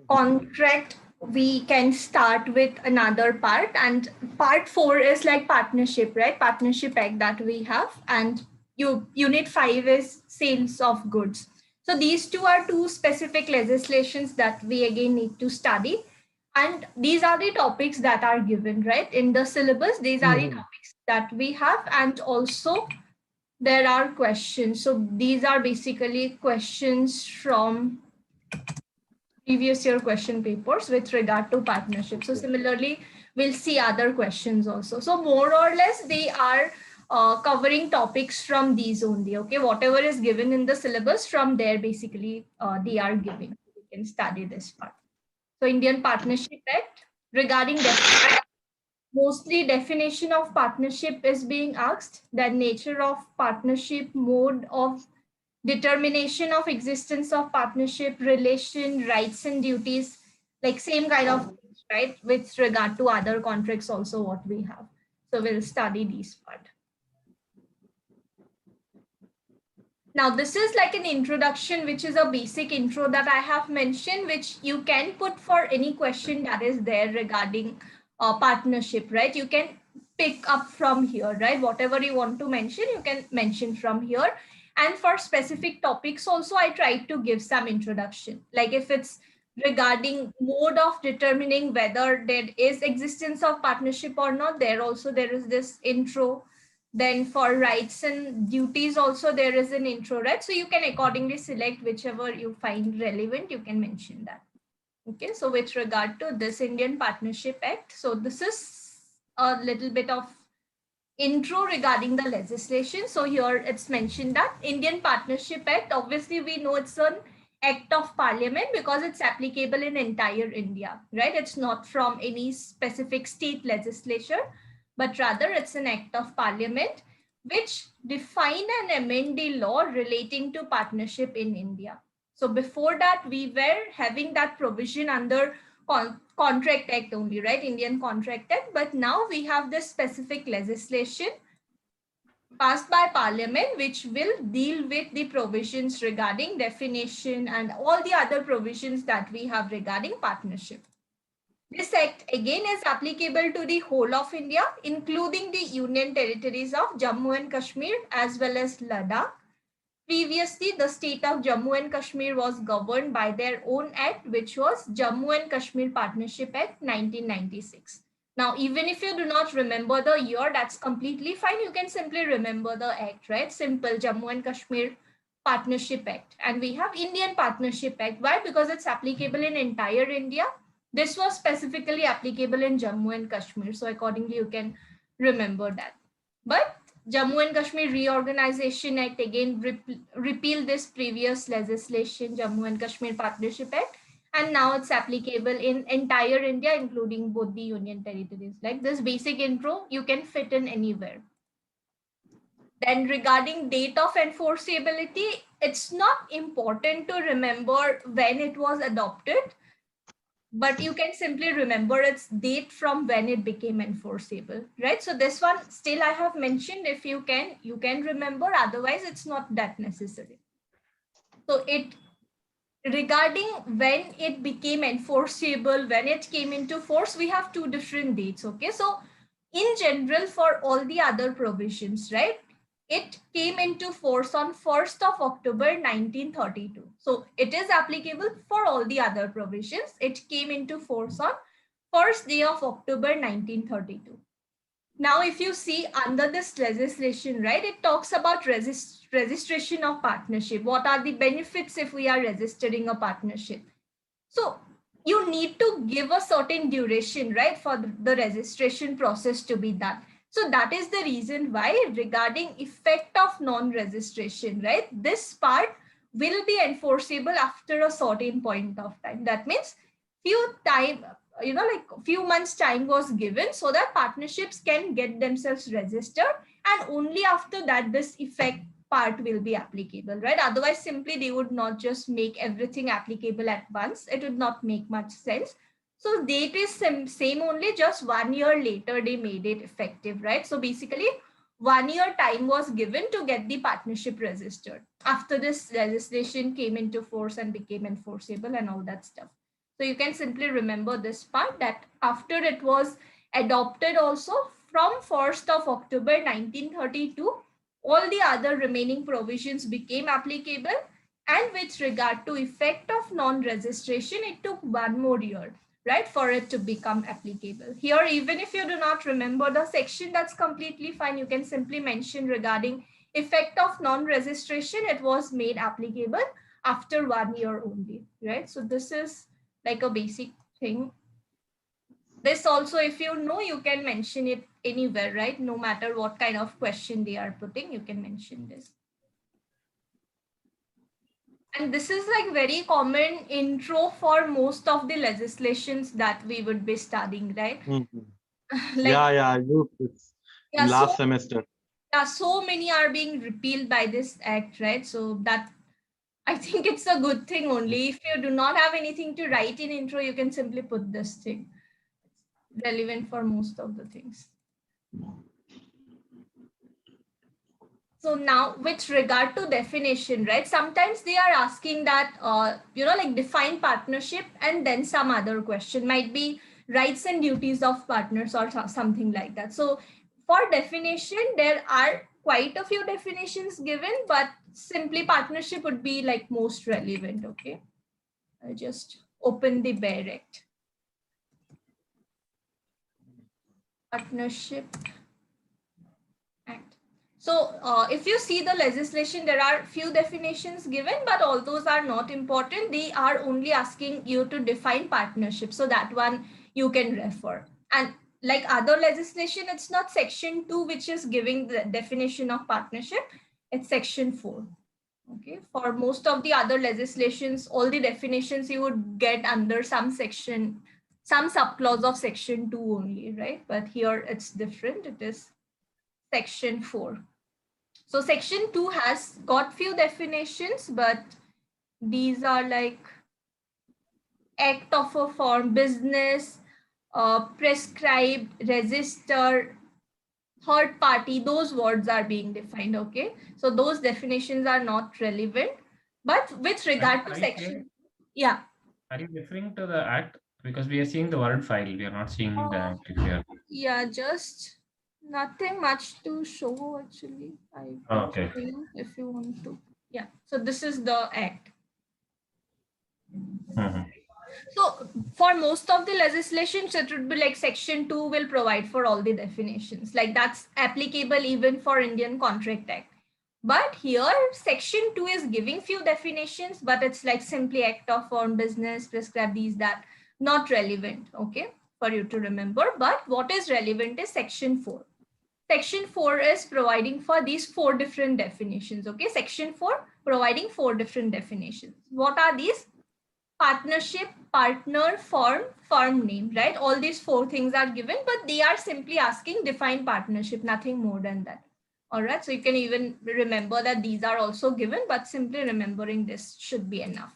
contract, we can start with another part, and part 4 is like partnership, right? Partnership act that we have, and unit 5 is sales of goods. So these two are two specific legislations that we again need to study, and these are the topics that are given right in the syllabus. These are the topics that we have, and also there are questions. So these are basically questions from previous year question papers with regard to partnership. So similarly, we'll see other questions also. So more or less, they are covering topics from these only. Okay, whatever is given in the syllabus from there, basically they are giving. You can study this part. So Indian Partnership Act, regarding mostly definition of partnership is being asked, the nature of partnership, mode of determination of existence of partnership, relation, rights and duties, like same kind of things, right? With regard to other contracts also what we have. So we'll study these part. Now this is like an introduction, which is a basic intro that I have mentioned, which you can put for any question that is there regarding partnership, right? You can pick up from here, right? Whatever you want to mention, you can mention from here. And for specific topics also, I tried to give some introduction. Like if it's regarding mode of determining whether there is existence of partnership or not, there also there is this intro. Then for rights and duties also there is an intro, right? So you can accordingly select whichever you find relevant, you can mention that. Okay, so with regard to this Indian Partnership Act, so this is a little bit of intro regarding the legislation. So here it's mentioned that Indian Partnership Act, obviously we know it's an act of parliament because it's applicable in entire India, right? It's not from any specific state legislature, but rather it's an act of parliament which define and amend the law relating to partnership in India. So before that, we were having that provision under Contract Act only, right? Indian Contract Act. But now we have this specific legislation passed by Parliament, which will deal with the provisions regarding definition and all the other provisions that we have regarding partnership. This act again is applicable to the whole of India, including the union territories of Jammu and Kashmir as well as Ladakh. Previously, the state of Jammu and Kashmir was governed by their own act, which was Jammu and Kashmir Partnership Act 1996. Now, even if you do not remember the year, that's completely fine. You can simply remember the act, right? Simple, Jammu and Kashmir Partnership Act. And we have Indian Partnership Act. Why? Because it's applicable in entire India. This was specifically applicable in Jammu and Kashmir. So accordingly, you can remember that. But Jammu and Kashmir Reorganization Act again repealed this previous legislation, Jammu and Kashmir Partnership Act, and now it's applicable in entire India, including both the union territories. Like this basic intro, you can fit in anywhere. Then regarding date of enforceability, it's not important to remember when it was adopted, but you can simply remember its date from when it became enforceable, right? So this one still I have mentioned, if you can remember, otherwise it's not that necessary. So it regarding when it became enforceable, when it came into force, we have two different dates. Okay, so in general for all the other provisions, right, it came into force on 1st of October 1932. So it is applicable for all the other provisions. It came into force on 1st day of October 1932. Now, if you see under this legislation, right, it talks about registration of partnership. What are the benefits if we are registering a partnership? So you need to give a certain duration, right, for the registration process to be done. So that is the reason why regarding effect of non-registration, right, this part will be enforceable after a certain point of time. That means few months time was given so that partnerships can get themselves registered, and only after that this effect part will be applicable, right? Otherwise, simply they would not just make everything applicable at once. It would not make much sense. So date is same only, just 1 year later they made it effective, right? So basically 1 year time was given to get the partnership registered after this legislation came into force and became enforceable and all that stuff. So you can simply remember this part, that after it was adopted also from 1st of October 1932, all the other remaining provisions became applicable. And with regard to effect of non-registration, it took 1 more year, right, for it to become applicable. Here, even if you do not remember the section, that's completely fine. You can simply mention regarding effect of non-registration, it was made applicable after 1 year only, right? So this is like a basic thing. This also, if you know, you can mention it anywhere, right? No matter what kind of question they are putting, you can mention this. And this is like very common intro for most of the legislations that we would be studying, right? Like, it's last semester. Yeah, so many are being repealed by this act, right? So that, I think it's a good thing only. If you do not have anything to write in intro, you can simply put this thing. It's relevant for most of the things. So now with regard to definition, right? Sometimes they are asking that, like define partnership and then some other question might be rights and duties of partners or something like that. So for definition, there are quite a few definitions given, but simply partnership would be like most relevant. Okay. I'll just open the bare act. Partnership Act. So if you see the legislation, there are few definitions given, but all those are not important. They are only asking you to define partnership. So that one you can refer. And like other legislation, it's not section 2, which is giving the definition of partnership. It's section 4. Okay. For most of the other legislations, all the definitions you would get under some section, some subclause of section 2 only, right? But here it's different. It is section 4. So section 2 has got few definitions, but these are like act of a form, business, prescribed, register, third party, those words are being defined. Okay. So those definitions are not relevant. But with regard to section, yeah. Are you referring to the act? Because we are seeing the word file, we are not seeing the act here. Yeah, just nothing much to show actually. I can show you if you want to. Yeah. So this is the act. So for most of the legislations, it would be like section 2 will provide for all the definitions. Like that's applicable even for Indian Contract Act. But here section 2 is giving few definitions, but it's like simply act of form, business, prescribe, these, that, not relevant. Okay, for you to remember. But what is relevant is section 4. Section 4 is providing for these 4 different definitions. Okay, section 4 providing 4 different definitions. What are these? Partnership, partner, firm, firm name, right? All these 4 things are given, but they are simply asking define partnership, nothing more than that. All right, so you can even remember that these are also given, but simply remembering this should be enough.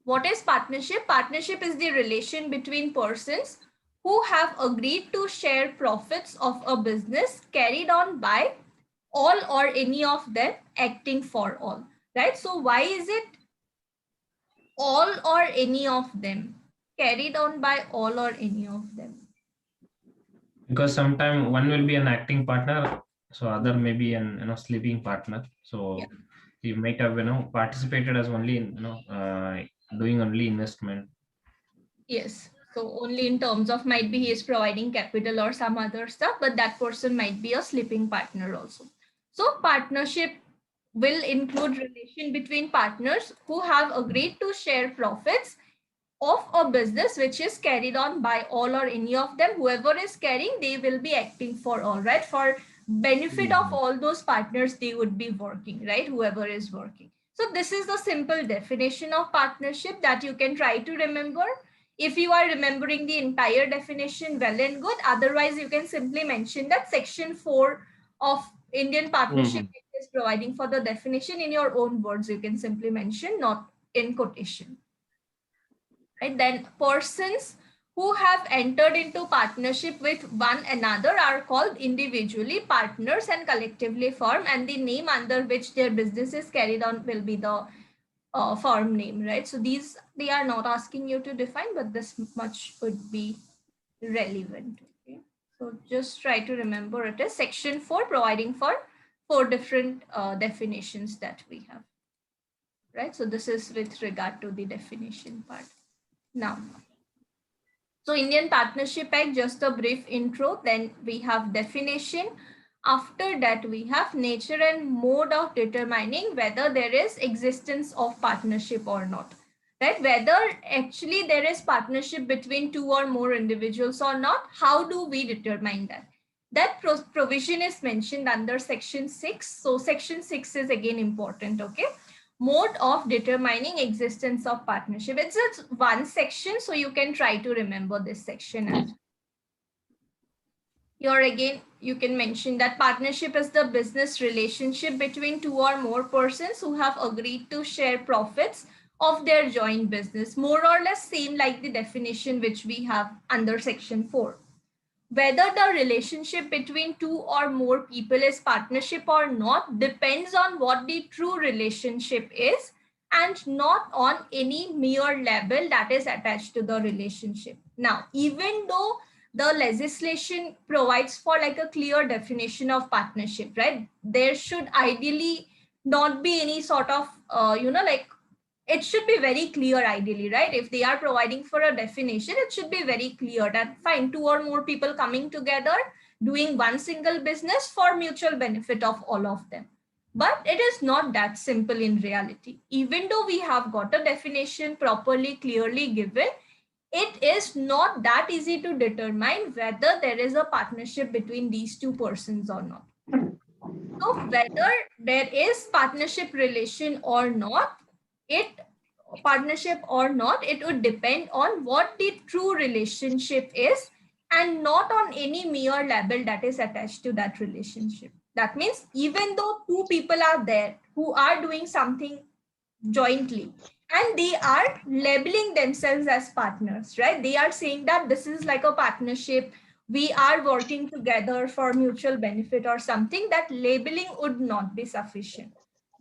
What is partnership? Partnership is the relation between persons who have agreed to share profits of a business carried on by all or any of them acting for all, right? So why is it all or any of them? Carried on by all or any of them? Because sometimes one will be an acting partner, so other may be an sleeping partner. So he might have participated as only in doing only investment. Yes. So only in terms of might be he is providing capital or some other stuff, but that person might be a sleeping partner also. So partnership will include relation between partners who have agreed to share profits of a business which is carried on by all or any of them. Whoever is carrying, they will be acting for all, right? For benefit of all those partners, they would be working, right? Whoever is working. So this is the simple definition of partnership that you can try to remember. If you are remembering the entire definition, well and good. Otherwise, you can simply mention that section 4 of Indian Partnership is providing for the definition in your own words. You can simply mention, not in quotation. Right? Then persons who have entered into partnership with one another are called individually partners and collectively firm, and the name under which their business is carried on will be the firm name, right? So these, they are not asking you to define, but this much would be relevant. Okay, so just try to remember it is section 4, providing for 4 different definitions that we have, right? So this is with regard to the definition part. Now, so Indian Partnership Act, just a brief intro, then we have definition. After that, we have nature and mode of determining whether there is existence of partnership or not, right? Whether actually there is partnership between 2 or more individuals or not, how do we determine that? That provision is mentioned under section 6. So section 6 is again important, okay? Mode of determining existence of partnership. It's just one section, so you can try to remember this section as well. Here again, you can mention that partnership is the business relationship between 2 or more persons who have agreed to share profits of their joint business. More or less same like the definition which we have under section 4. Whether the relationship between 2 or more people is partnership or not depends on what the true relationship is and not on any mere label that is attached to the relationship. Now, even though the legislation provides for like a clear definition of partnership, right? There should ideally not be any sort of, like, it should be very clear ideally, right? If they are providing for a definition, it should be very clear that fine, 2 or more people coming together doing one single business for mutual benefit of all of them. But it is not that simple in reality. Even though we have got a definition properly, clearly given, it is not that easy to determine whether there is a partnership between these 2 persons or not. So whether there is partnership relation or not, it would depend on what the true relationship is and not on any mere label that is attached to that relationship. That means even though 2 people are there who are doing something jointly and they are labeling themselves as partners, right? They are saying that this is like a partnership, we are working together for mutual benefit or something, that labeling would not be sufficient.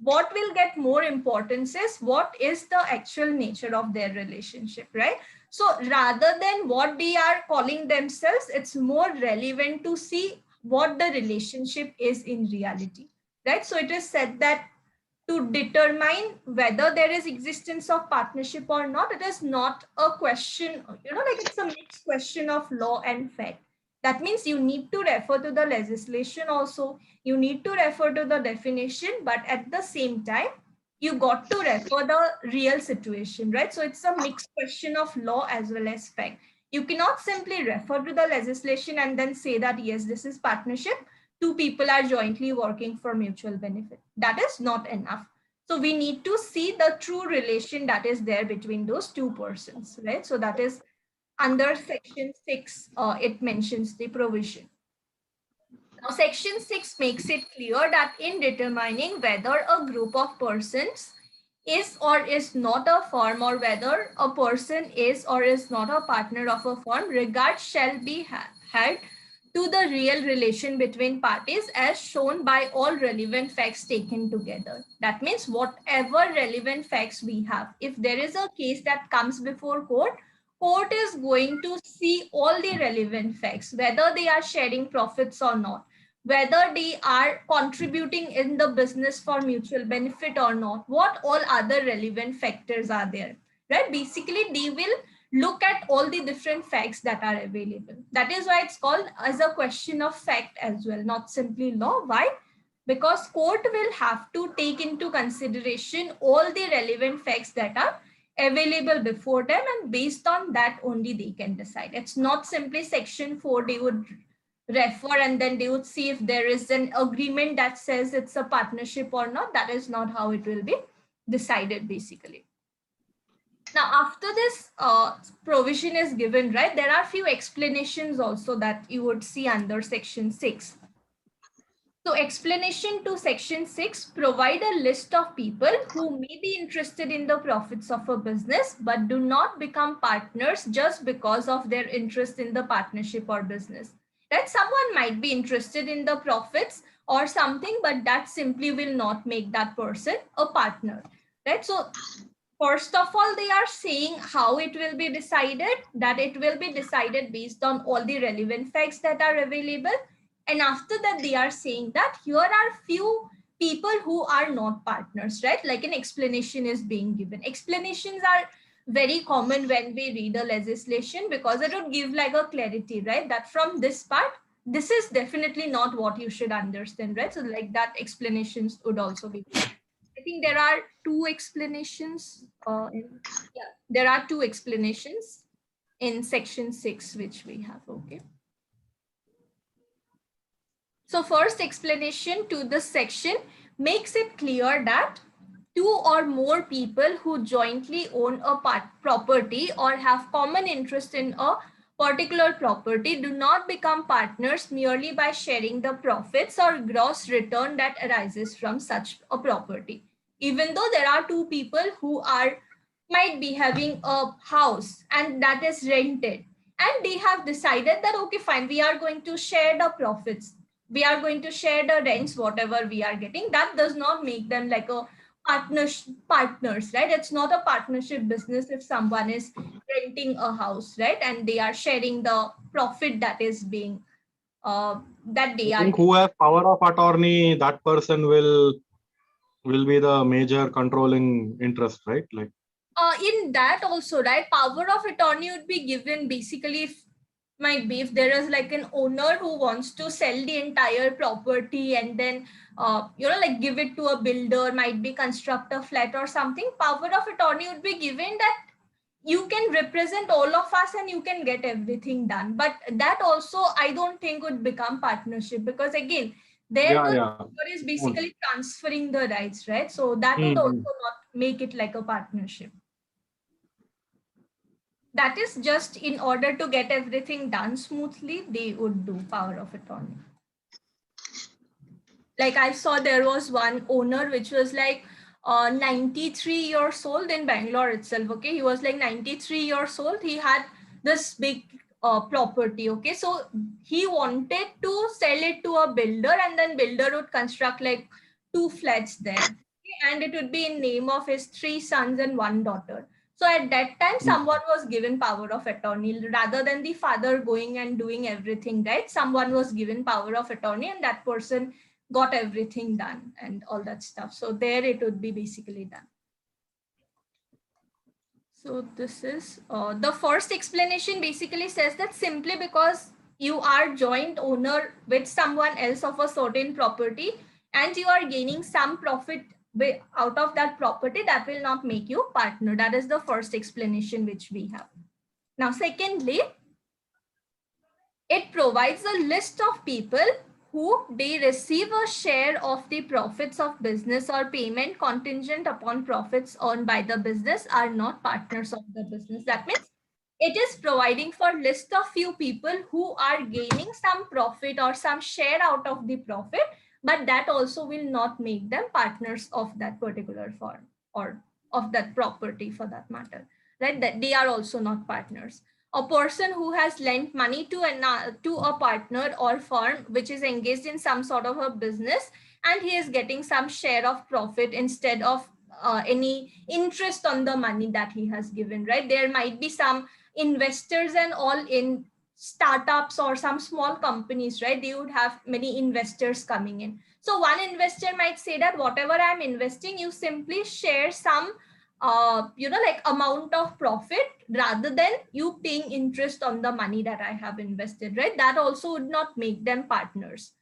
What will get more importance is what is the actual nature of their relationship, right? So rather than what they are calling themselves, it's more relevant to see what the relationship is in reality, right? So it is said that to determine whether there is existence of partnership or not, it is not a question, like it's a mixed question of law and fact. That means you need to refer to the legislation also, you need to refer to the definition, but at the same time, you got to refer the real situation, right? So it's a mixed question of law as well as fact. You cannot simply refer to the legislation and then say that, yes, this is partnership, 2 people are jointly working for mutual benefit. That is not enough. So we need to see the true relation that is there between those 2 persons, right? So that is under section 6, it mentions the provision. Now, section 6 makes it clear that in determining whether a group of persons is or is not a firm, or whether a person is or is not a partner of a firm, regard shall be had to the real relation between parties as shown by all relevant facts taken together. That means whatever relevant facts we have, if there is a case that comes before court, court is going to see all the relevant facts, whether they are sharing profits or not, whether they are contributing in the business for mutual benefit or not, what all other relevant factors are there, right? Basically, they will look at all the different facts that are available. That is why it's called as a question of fact as well, not simply law. Why? Because court will have to take into consideration all the relevant facts that are available before them, and based on that only they can decide. It's not simply section 4 they would refer and then they would see if there is an agreement that says it's a partnership or not. That is not how it will be decided basically. Now, after this provision is given, right, there are few explanations also that you would see under section 6. So explanation to section 6 provide a list of people who may be interested in the profits of a business but do not become partners just because of their interest in the partnership or business. That someone might be interested in the profits or something, but that simply will not make that person a partner. right? So first of all, they are saying how it will be decided, that it will be decided based on all the relevant facts that are available. And after that, they are saying that here are few people who are not partners, right? Like an explanation is being given. Explanations are very common when we read a legislation, because it would give like a clarity, right? That from this part, this is definitely not what you should understand, right? So like that explanations would also be given. I think there are two explanations. There are two explanations in section 6, which we have. Okay. So first explanation to this section makes it clear that two or more people who jointly own a property or have common interest in a particular property do not become partners merely by sharing the profits or gross return that arises from such a property. Even though there are two people who might be having a house and that is rented, and they have decided that, okay, fine, we are going to share the profits, we are going to share the rents, whatever we are getting. That does not make them like a partners, right? It's not a partnership business if someone is renting a house, right, and they are sharing the profit that is being that they I are think who has power of attorney, that person will be the major controlling interest, right? Like in that also, right, power of attorney would be given basically if might be if there is like an owner who wants to sell the entire property and then like give it to a builder, might be construct a flat or something. Power of attorney would be given that you can represent all of us and you can get everything done. But that also I don't think would become partnership, because again, there the owner is basically transferring the rights, right? So that would also not make it like a partnership. That is just in order to get everything done smoothly, they would do power of attorney. Like I saw there was one owner which was like 93 years old in Bangalore itself. Okay, he was like 93 years old. He had this big property. Okay, so he wanted to sell it to a builder, and then builder would construct like 2 flats there. Okay? And it would be in name of his 3 sons and 1 daughter. So at that time, someone was given power of attorney rather than the father going and doing everything, right? Someone was given power of attorney, and that person got everything done and all that stuff. So there it would be basically done. So this is the first explanation basically says that simply because you are joint owner with someone else of a certain property and you are gaining some profit out of that property, that will not make you partner. That is the first explanation which we have. Now, secondly, it provides a list of people who they receive a share of the profits of business or payment contingent upon profits earned by the business are not partners of the business. That means it is providing for list of few people who are gaining some profit or some share out of the profit, but that also will not make them partners of that particular firm or of that property for that matter, right? That they are also not partners. A person who has lent money to a partner or firm which is engaged in some sort of a business, and he is getting some share of profit instead of any interest on the money that he has given, right? There might be some investors and all in startups or some small companies, right? They would have many investors coming in. So one investor might say that whatever I'm investing, you simply share some like amount of profit rather than you paying interest on the money that I have invested, right? That also would not make them partners.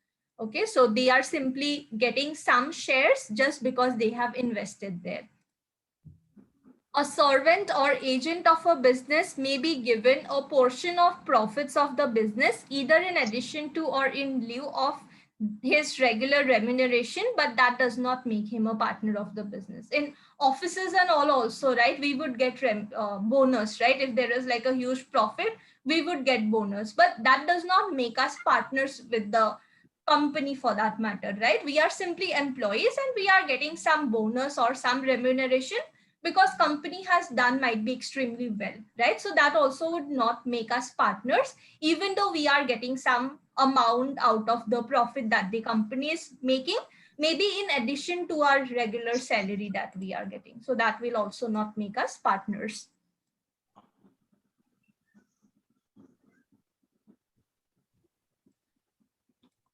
Okay, so they are simply getting some shares just because they have invested there. A servant or agent of a business may be given a portion of profits of the business either in addition to or in lieu of his regular remuneration, but that does not make him a partner of the business. In offices and all also, right, we would get bonus, right? If there is like a huge profit, we would get bonus, but that does not make us partners with the company for that matter, right? We are simply employees and we are getting some bonus or some remuneration because company has done might be extremely well, right? So that also would not make us partners, even though we are getting some amount out of the profit that the company is making, maybe in addition to our regular salary that we are getting. So that will also not make us partners.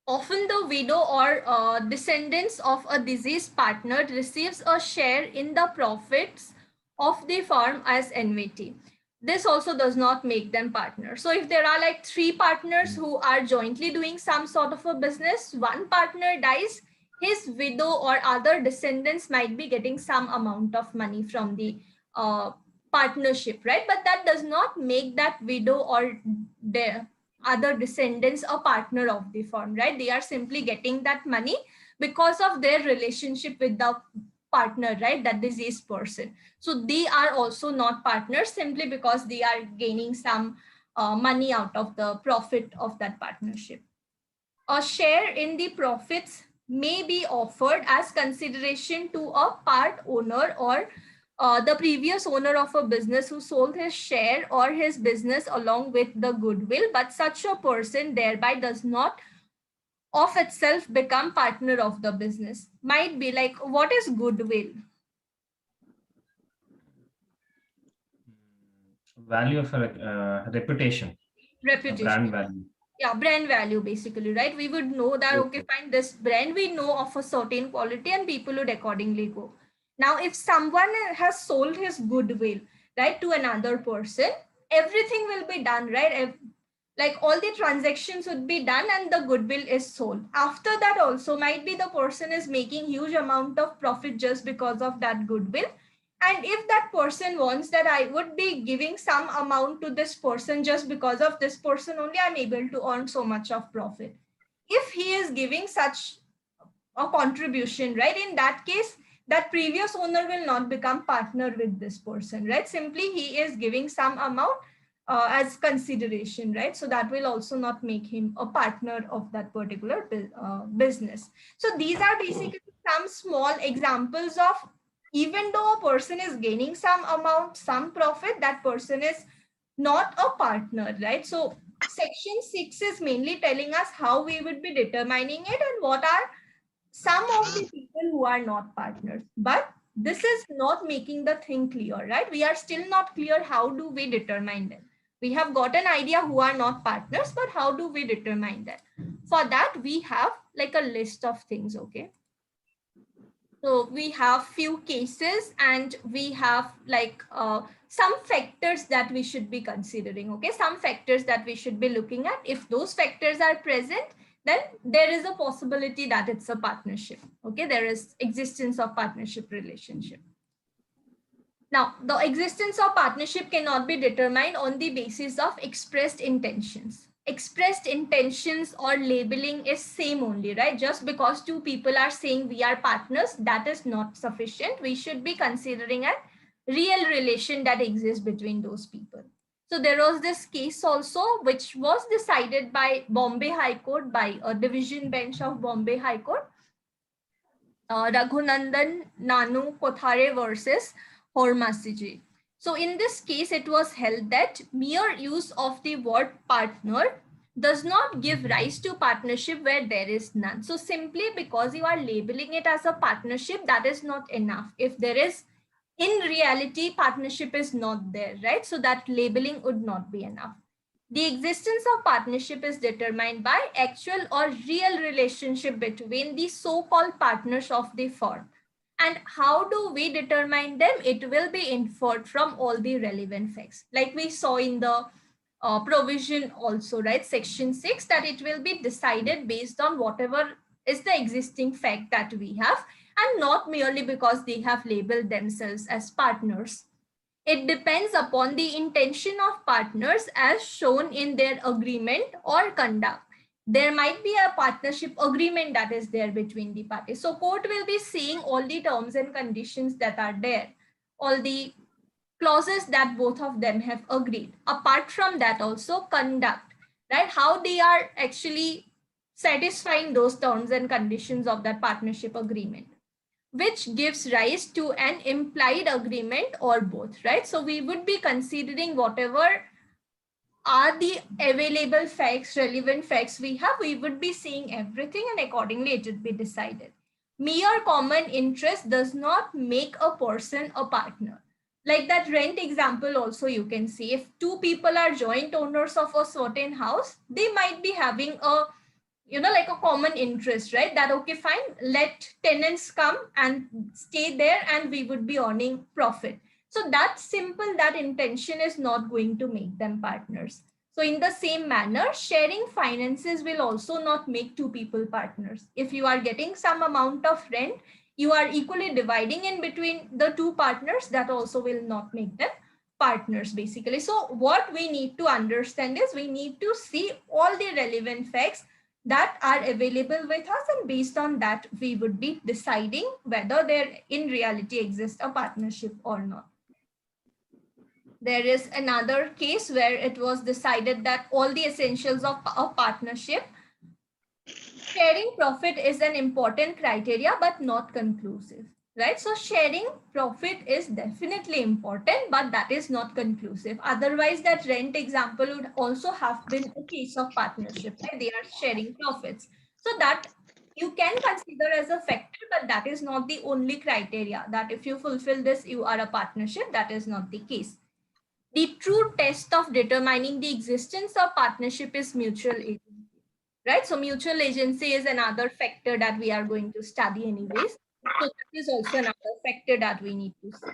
Often the widow or descendants of a deceased partner receives a share in the profits of the firm as annuity. This also does not make them partners. So if there are like 3 partners who are jointly doing some sort of a business, one partner dies, his widow or other descendants might be getting some amount of money from the partnership, right? But that does not make that widow or the other descendants a partner of the firm, right? They are simply getting that money because of their relationship with the partner, right? That deceased person. So they are also not partners simply because they are gaining some money out of the profit of that partnership. A share in the profits may be offered as consideration to a part owner or the previous owner of a business who sold his share or his business along with the goodwill, but such a person thereby does not of itself become partner of the business. Might be like, what is goodwill? Value of a reputation, Reputation. brand value. Yeah, brand value basically, right? We would know that, okay, fine, this brand we know of a certain quality and people would accordingly go. Now, if someone has sold his goodwill, right, to another person, everything will be done, right? Like all the transactions would be done and the goodwill is sold. After that also might be the person is making huge amount of profit just because of that goodwill. And if that person wants that I would be giving some amount to this person just because of this person only, I'm able to earn so much of profit. If he is giving such a contribution, right, in that case, that previous owner will not become partner with this person, right? Simply he is giving some amount as consideration, right? So that will also not make him a partner of that particular business. So these are basically some small examples of, even though a person is gaining some amount, some profit, that person is not a partner, right? So section 6 is mainly telling us how we would be determining it and what are some of the people who are not partners. But this is not making the thing clear, right? We are still not clear how do we determine them. We have got an idea who are not partners, but how do we determine that? For that, we have like a list of things, okay? So we have few cases and we have like some factors that we should be considering, okay? Some factors that we should be looking at. If those factors are present, then there is a possibility that it's a partnership, okay? There is existence of partnership relationship. Now, the existence of partnership cannot be determined on the basis of expressed intentions. Expressed intentions or labeling is same only, right? Just because 2 people are saying we are partners, that is not sufficient. We should be considering a real relation that exists between those people. So there was this case also, which was decided by Bombay High Court, by a division bench of Bombay High Court, Raghunandan Nanu Kothare versus Hormasiji. So in this case, it was held that mere use of the word partner does not give rise to partnership where there is none. So simply because you are labeling it as a partnership, that is not enough. If there is, in reality, partnership is not there, right? So that labeling would not be enough. The existence of partnership is determined by actual or real relationship between the so-called partners of the firm. And how do we determine them? It will be inferred from all the relevant facts. Like we saw in the provision also, right? Section 6, that it will be decided based on whatever is the existing fact that we have, and not merely because they have labeled themselves as partners. It depends upon the intention of partners as shown in their agreement or conduct. There might be a partnership agreement that is there between the parties. So court will be seeing all the terms and conditions that are there, all the clauses that both of them have agreed. Apart from that also conduct, right? How they are actually satisfying those terms and conditions of that partnership agreement, which gives rise to an implied agreement or both, right? So we would be considering whatever are the available facts, relevant facts we have, we would be seeing everything and accordingly it would be decided. Mere common interest does not make a person a partner. Like that rent example also you can see, if two people are joint owners of a certain house, they might be having a, like a common interest, right? That, okay, fine, let tenants come and stay there and we would be earning profit. So that simple, that intention is not going to make them partners. So in the same manner, sharing finances will also not make two people partners. If you are getting some amount of rent, you are equally dividing in between the two partners, that also will not make them partners basically. So what we need to understand is we need to see all the relevant facts that are available with us, and based on that we would be deciding whether there in reality exists a partnership or not. There is another case where it was decided that all the essentials of a partnership, sharing profit is an important criteria but not conclusive, right? So sharing profit is definitely important, but that is not conclusive. Otherwise that rent example would also have been a case of partnership, right? They are sharing profits. So that you can consider as a factor, but that is not the only criteria that if you fulfill this, you are a partnership. That is not the case. The true test of determining the existence of partnership is mutual agency, right? So mutual agency is another factor that we are going to study anyways. So that is also another factor that we need to see.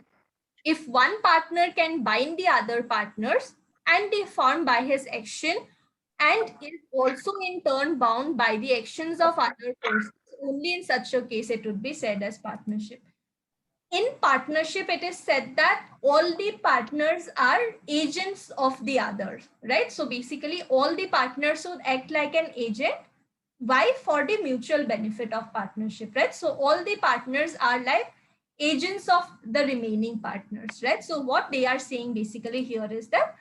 If one partner can bind the other partners and they form by his action and is also in turn bound by the actions of other persons, only in such a case it would be said as partnership. In partnership, it is said that all the partners are agents of the others, right? So basically all the partners would act like an agent. Why? For the mutual benefit of partnership, right? So all the partners are like agents of the remaining partners, right? So what they are saying basically here is that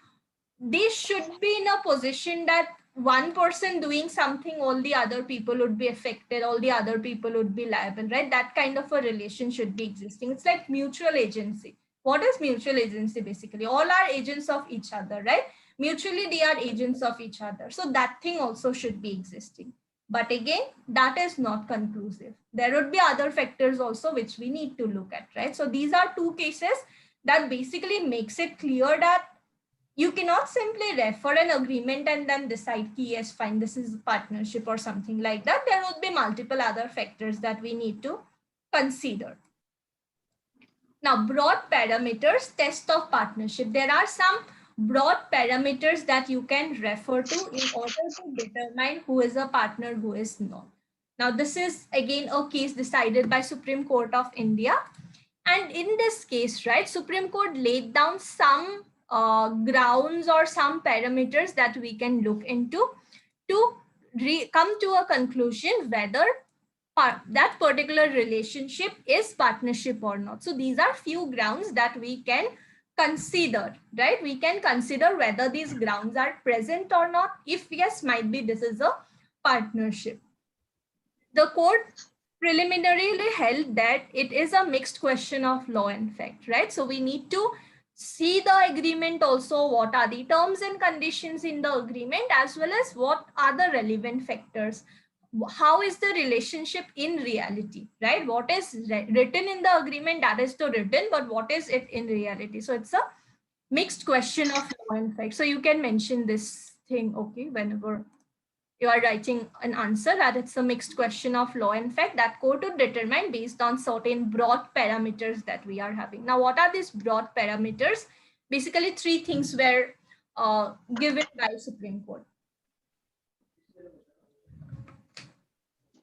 they should be in a position that one person doing something, all the other people would be affected, all the other people would be liable, right? That kind of a relation should be existing. It's like mutual agency. What is mutual agency? Basically all are agents of each other, right? Mutually they are agents of each other, so that thing also should be existing. But again, that is not conclusive. There would be other factors also which we need to look at, right? So these are two cases that basically makes it clear that you cannot simply refer an agreement and then decide, yes, fine, this is partnership or something like that. There would be multiple other factors that we need to consider. Now, broad parameters, test of partnership. There are some broad parameters that you can refer to in order to determine who is a partner, who is not. Now, this is again a case decided by Supreme Court of India. And in this case, right, Supreme Court laid down some grounds or some parameters that we can look into to come to a conclusion whether that particular relationship is partnership or not. So these are few grounds that we can consider, right? We can consider whether these grounds are present or not. If yes, might be this is a partnership. The court preliminarily held that it is a mixed question of law and fact, right? So we need to see the agreement also, what are the terms and conditions in the agreement, as well as what are the relevant factors. How is the relationship in reality, right? What is written in the agreement, that is the written, but what is it in reality? So it's a mixed question of law and fact. So you can mention this thing, okay, whenever you are writing an answer, that it's a mixed question of law and fact that court would determine based on certain broad parameters that we are having. Now, what are these broad parameters? Basically, three things were given by Supreme Court.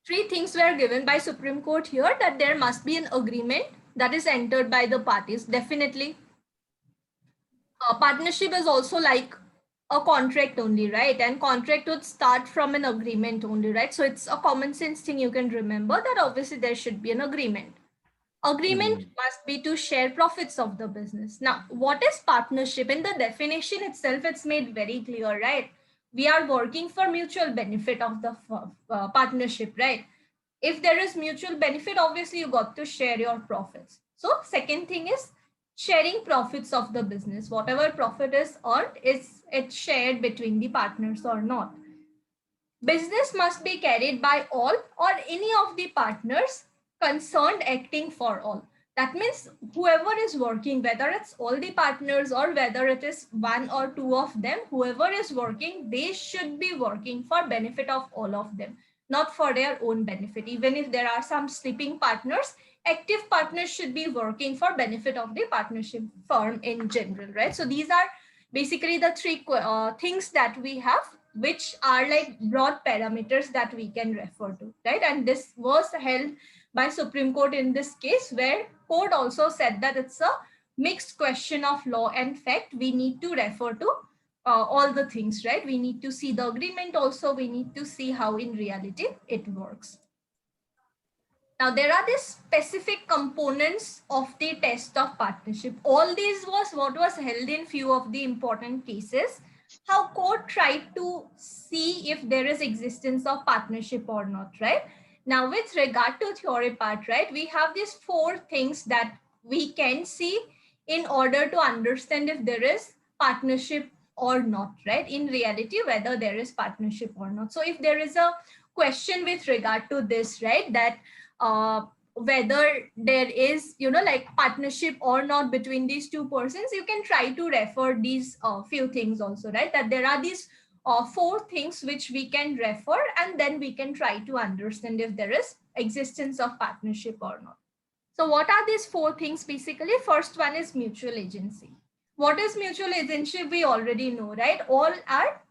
Three things were given by Supreme Court here, that there must be an agreement that is entered by the parties. Definitely. Partnership is also like a contract only, right? And contract would start from an agreement only, right? So it's a common sense thing you can remember that obviously there should be an agreement. Agreement must be to share profits of the business. Now, what is partnership? In the definition itself, it's made very clear, right? We are working for mutual benefit of the partnership, right? If there is mutual benefit, obviously you got to share your profits. So second thing is sharing profits of the business. Whatever profit is earned, is it shared between the partners or not? Business must be carried by all or any of the partners concerned acting for all. That means whoever is working, whether it's all the partners or whether it is one or two of them, whoever is working, they should be working for benefit of all of them, not for their own benefit. Even if there are some sleeping partners, active partners should be working for benefit of the partnership firm in general, right? So these are basically the three things that we have, which are like broad parameters that we can refer to, right? And this was held by Supreme Court in this case, where court also said that it's a mixed question of law and fact. We need to refer to all the things, right? We need to see the agreement also. We need to see how in reality it works. Now, there are these specific components of the test of partnership. All these was what was held in few of the important cases. How court tried to see if there is existence of partnership or not, right? Now, with regard to theory part, right, we have these four things that we can see in order to understand if there is partnership or not, right? In reality, whether there is partnership or not. So if there is a question with regard to this, right, that whether there is, like partnership or not between these two persons, you can try to refer these few things also, right? That there are these four things which we can refer, and then we can try to understand if there is existence of partnership or not. So what are these four things? Basically, first one is mutual agency. What is mutual agency? We already know, right? All are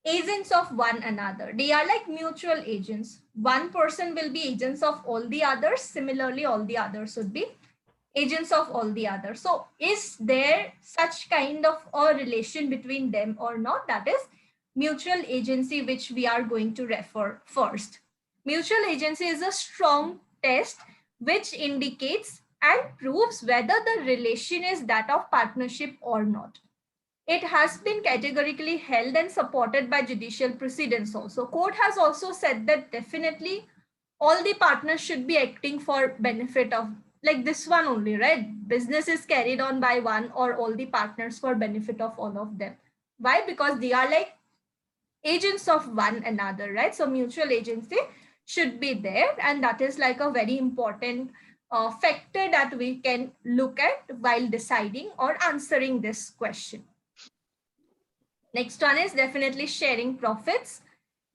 agents of one another. They are like mutual agents. One person will be agents of all the others. Similarly, all the others would be agents of all the others. So is there such kind of a relation between them or not? That is mutual agency, which we are going to refer first. Mutual agency is a strong test which indicates and proves whether the relation is that of partnership or not. It has been categorically held and supported by judicial precedents also. Court has also said that definitely all the partners should be acting for benefit of, like this one only, right? Business is carried on by one or all the partners for benefit of all of them. Why? Because they are like agents of one another, right? So mutual agency should be there, and that is like a very important factor that we can look at while deciding or answering this question. Next one is definitely sharing profits.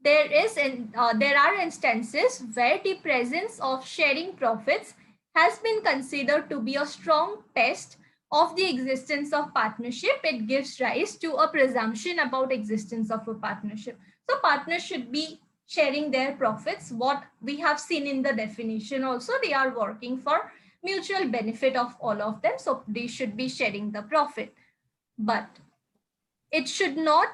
There are instances where the presence of sharing profits has been considered to be a strong test of the existence of partnership. It gives rise to a presumption about existence of a partnership. So partners should be sharing their profits. What we have seen in the definition also, they are working for mutual benefit of all of them. So they should be sharing the profit. But it should not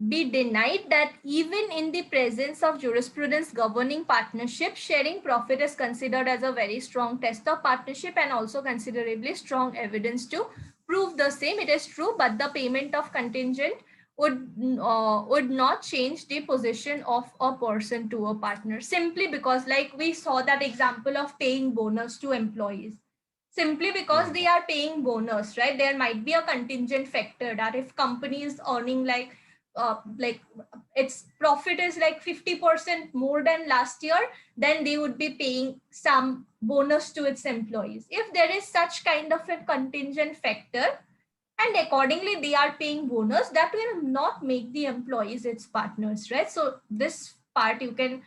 be denied that even in the presence of jurisprudence governing partnership, sharing profit is considered as a very strong test of partnership and also considerably strong evidence to prove the same. It is true, but the payment of contingent would not change the position of a person to a partner, simply because, like we saw that example of paying bonus to employees. Simply because they are paying bonus, right? There might be a contingent factor that if company is earning like its profit is like 50% more than last year, then they would be paying some bonus to its employees. If there is such kind of a contingent factor and accordingly they are paying bonus, that will not make the employees its partners, right? So this part you can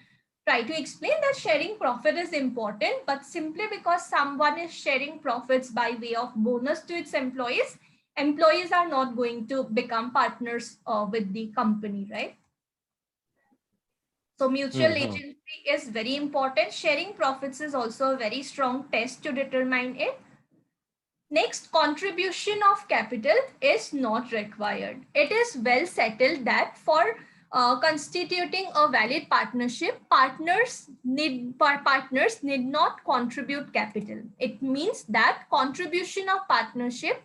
try to explain that sharing profit is important, but simply because someone is sharing profits by way of bonus to its employees, employees are not going to become partners with the company, right? So mutual agency is very important. Sharing profits is also a very strong test to determine it. Next, contribution of capital is not required. It is well settled that for constituting a valid partnership, partners need not contribute capital. It means that contribution of partnership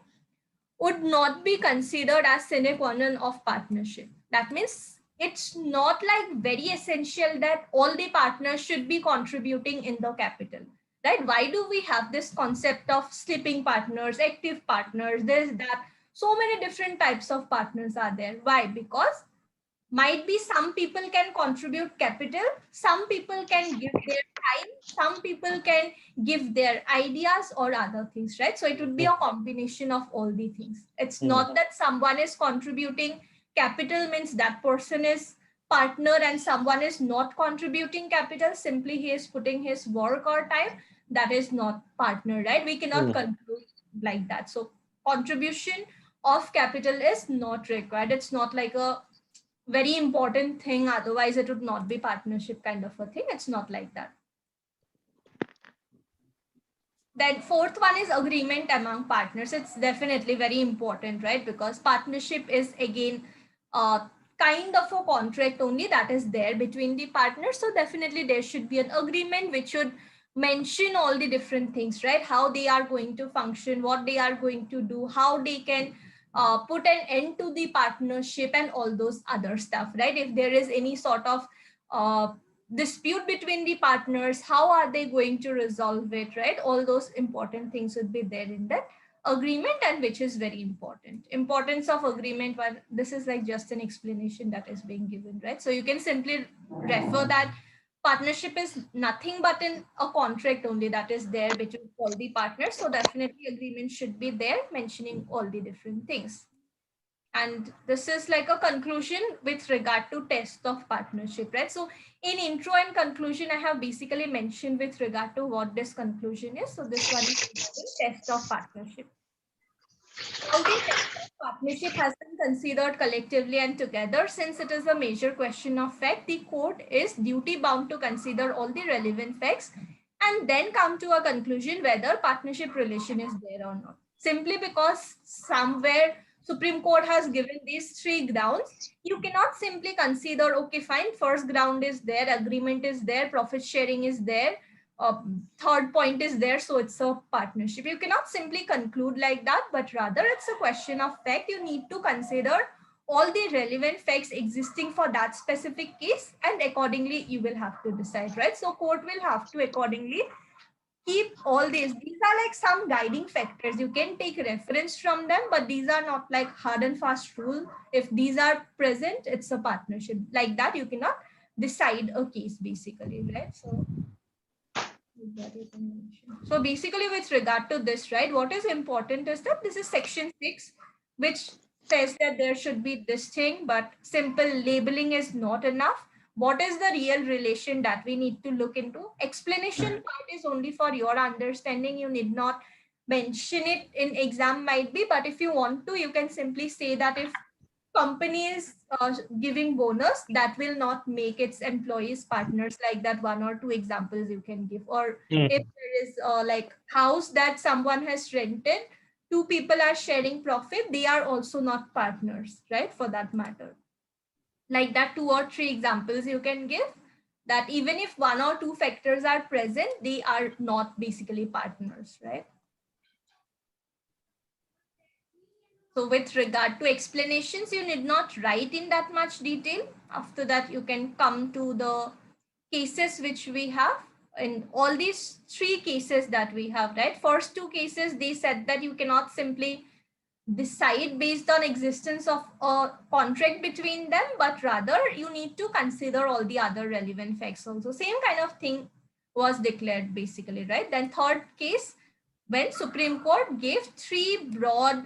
would not be considered as sine qua non of partnership. That means it's not like very essential that all the partners should be contributing in the capital, right? Why do we have this concept of sleeping partners, active partners, this, that? So many different types of partners are there. Why? Because Might be some people can contribute capital, some people can give their time, some people can give their ideas or other things, right? So it would be a combination of all the things. It's not that someone is contributing capital means that person is partner and someone is not contributing capital, simply he is putting his work or time, that is not partner, right? We cannot conclude like that. So contribution of capital is not required. It's not like a very important thing, otherwise it would not be partnership kind of a thing. It's not like that. Then fourth one is agreement among partners. It's definitely very important, right? Because partnership is again kind of a contract only that is there between the partners. So definitely there should be an agreement which should mention all the different things, right? How they are going to function, what they are going to do, how they can put an end to the partnership and all those other stuff, right? If there is any sort of dispute between the partners, how are they going to resolve it, right? All those important things would be there in that agreement, and which is very important. Importance of agreement, but this is like just an explanation that is being given, right? So you can simply refer that partnership is nothing but a contract only that is there between all the partners. So definitely agreement should be there mentioning all the different things. And this is like a conclusion with regard to test of partnership, right? So in intro and conclusion, I have basically mentioned with regard to what this conclusion is. So this one is test of partnership. How the test of partnership has been considered collectively and together. Since it is a major question of fact, the court is duty bound to consider all the relevant facts and then come to a conclusion whether partnership relation is there or not. Simply because somewhere Supreme Court has given these three grounds, you cannot simply consider, okay, fine, first ground is there, agreement is there, profit sharing is there, third point is there, so it's a partnership. You cannot simply conclude like that, but rather it's a question of fact. You need to consider all the relevant facts existing for that specific case, and accordingly you will have to decide, right? So court will have to accordingly keep all these are like some guiding factors. You can take reference from them, but these are not like hard and fast rule. If these are present, it's a partnership. Like that you cannot decide a case basically, right? So basically with regard to this, right, what is important is that this is section 6, which says that there should be this thing, but simple labeling is not enough. What is the real relation that we need to look into? Explanation part is only for your understanding. You need not mention it in exam might be, but if you want to, you can simply say that if company is giving bonus, that will not make its employees partners, like that. One or two examples you can give. Or if there is like house that someone has rented, two people are sharing profit, they are also not partners, right? For that matter, like that, 2 or 3 examples you can give, that even if 1 or 2 factors are present, they are not basically partners, right? So with regard to explanations, you need not write in that much detail. After that, you can come to the cases which we have. In all these 3 cases that we have, right? First 2 cases, they said that you cannot simply decide based on existence of a contract between them, but rather you need to consider all the other relevant facts also. Same kind of thing was declared basically, right? Then third case, when Supreme Court gave 3 broad